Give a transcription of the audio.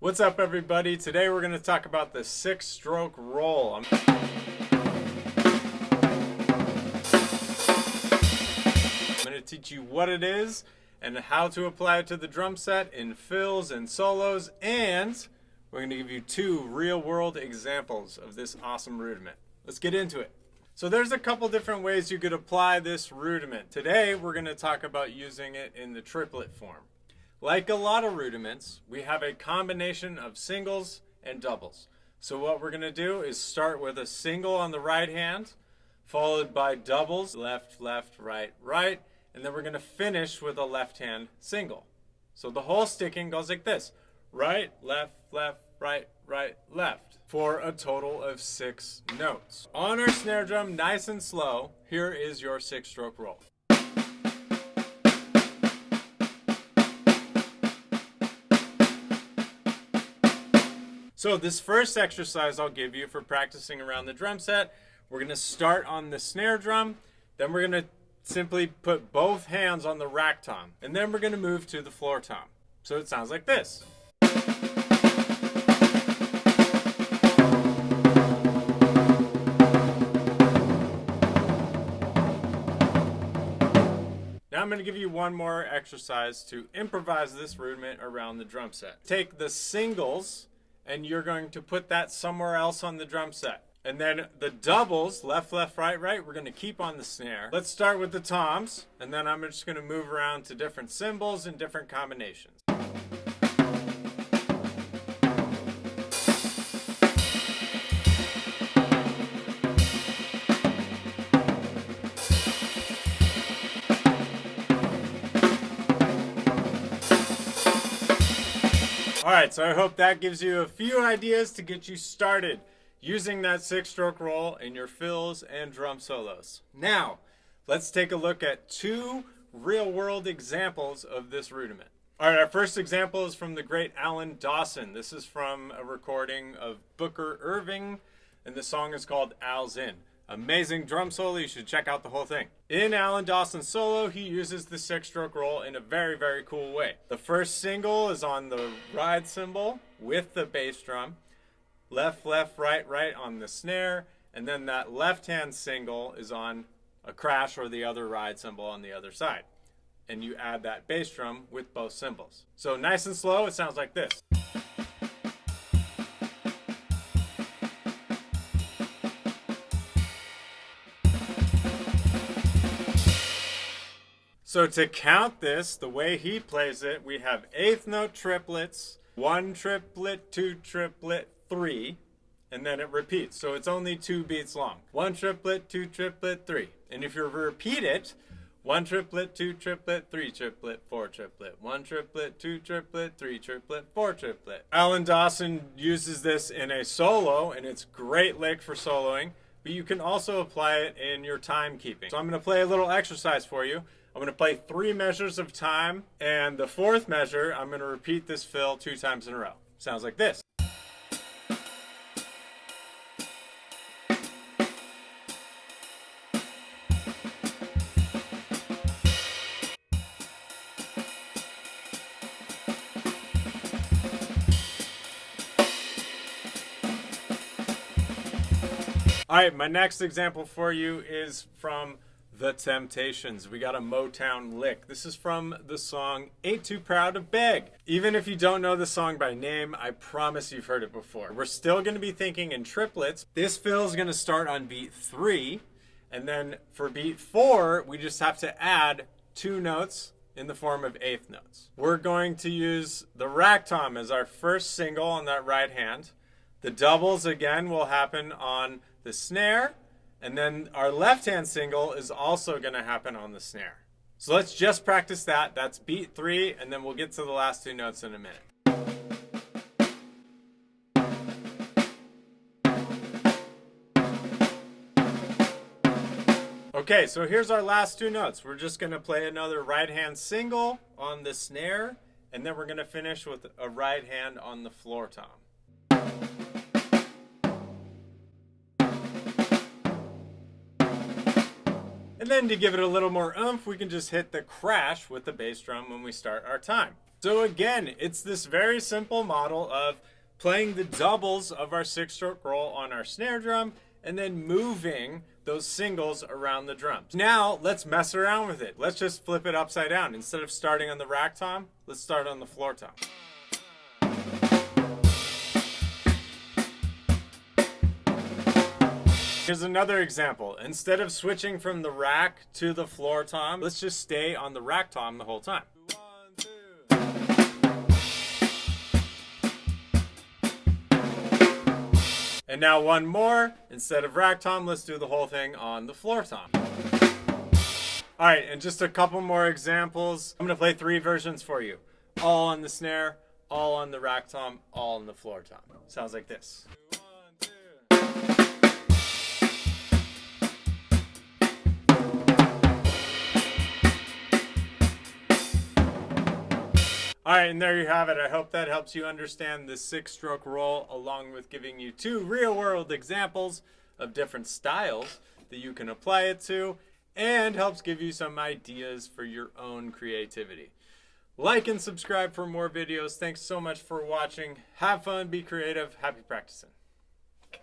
What's up, everybody? Today we're going to talk about the 6-stroke roll. I'm going to teach you what it is and how to apply it to the drum set in fills and solos, and we're going to give you 2 real-world examples of this awesome rudiment. Let's get into it. So there's a couple different ways you could apply this rudiment. Today we're going to talk about using it in the triplet form. Like a lot of rudiments, we have a combination of singles and doubles. So what we're going to do is start with a single on the right hand, followed by doubles, left, left, right, right, and then we're going to finish with a left hand single. So the whole sticking goes like this: right, left, left, right, right, left, for a total of 6 notes. On our snare drum, nice and slow, here is your 6-stroke roll. So this first exercise I'll give you for practicing around the drum set, we're going to start on the snare drum, then we're going to simply put both hands on the rack tom, and then we're going to move to the floor tom. So it sounds like this. Now I'm going to give you one more exercise to improvise this rudiment around the drum set. Take the singles and you're going to put that somewhere else on the drum set. And then the doubles, left, left, right, right, we're going to keep on the snare. Let's start with the toms, and then I'm just going to move around to different cymbals and different combinations. Alright, so I hope that gives you a few ideas to get you started using that 6-stroke roll in your fills and drum solos. Now, let's take a look at 2 real-world examples of this rudiment. Alright, our first example is from the great Allan Dawson. This is from a recording of Booker Irving, and the song is called Al's In. Amazing drum solo, you should check out the whole thing. In Allan Dawson's solo, he uses the 6-stroke roll in a very, very cool way. The first single is on the ride cymbal with the bass drum, left, left, right, right on the snare, and then that left-hand single is on a crash or the other ride cymbal on the other side. And you add that bass drum with both cymbals. So nice and slow, it sounds like this. So to count this, the way he plays it, we have 8th note triplets, 1 triplet, 2 triplet, 3, and then it repeats. So it's only 2 beats long. 1 triplet, 2 triplet, 3. And if you repeat it, 1 triplet, 2 triplet, 3 triplet, 4 triplet, 1 triplet, 2 triplet, 3 triplet, 4 triplet. Allan Dawson uses this in a solo, and it's a great lick for soloing, but you can also apply it in your timekeeping. So I'm going to play a little exercise for you. I'm going to play 3 measures of time, and the 4th measure, I'm going to repeat this fill 2 times in a row. Sounds like this. All right, my next example for you is from The Temptations. We got a Motown lick. This is from the song Ain't Too Proud to Beg. Even if you don't know the song by name, I promise you've heard it before. We're still going to be thinking in triplets. This fill is going to start on beat 3, and then for beat 4, we just have to add 2 notes in the form of 8th notes. We're going to use the rack tom as our first single on that right hand. The doubles again will happen on the snare, and then our left-hand single is also going to happen on the snare. So let's just practice that. That's beat 3, and then we'll get to the last 2 notes in a minute. Okay, so here's our last 2 notes. We're just going to play another right-hand single on the snare, and then we're going to finish with a right hand on the floor tom. And then to give it a little more oomph, we can just hit the crash with the bass drum when we start our time. So again, it's this very simple model of playing the doubles of our 6-stroke roll on our snare drum and then moving those singles around the drums. Now let's mess around with it. Let's just flip it upside down. Instead of starting on the rack tom, let's start on the floor tom. Here's another example. Instead of switching from the rack to the floor tom, let's just stay on the rack tom the whole time. 1, 2. And now one more. Instead of rack tom, let's do the whole thing on the floor tom. All right, and just a couple more examples. I'm gonna play 3 versions for you. All on the snare, all on the rack tom, all on the floor tom. Sounds like this. 1, 2. All right, and there you have it. I hope that helps you understand the 6-stroke roll, along with giving you 2 real-world examples of different styles that you can apply it to, and helps give you some ideas for your own creativity. Like and subscribe for more videos. Thanks so much for watching. Have fun, be creative, happy practicing.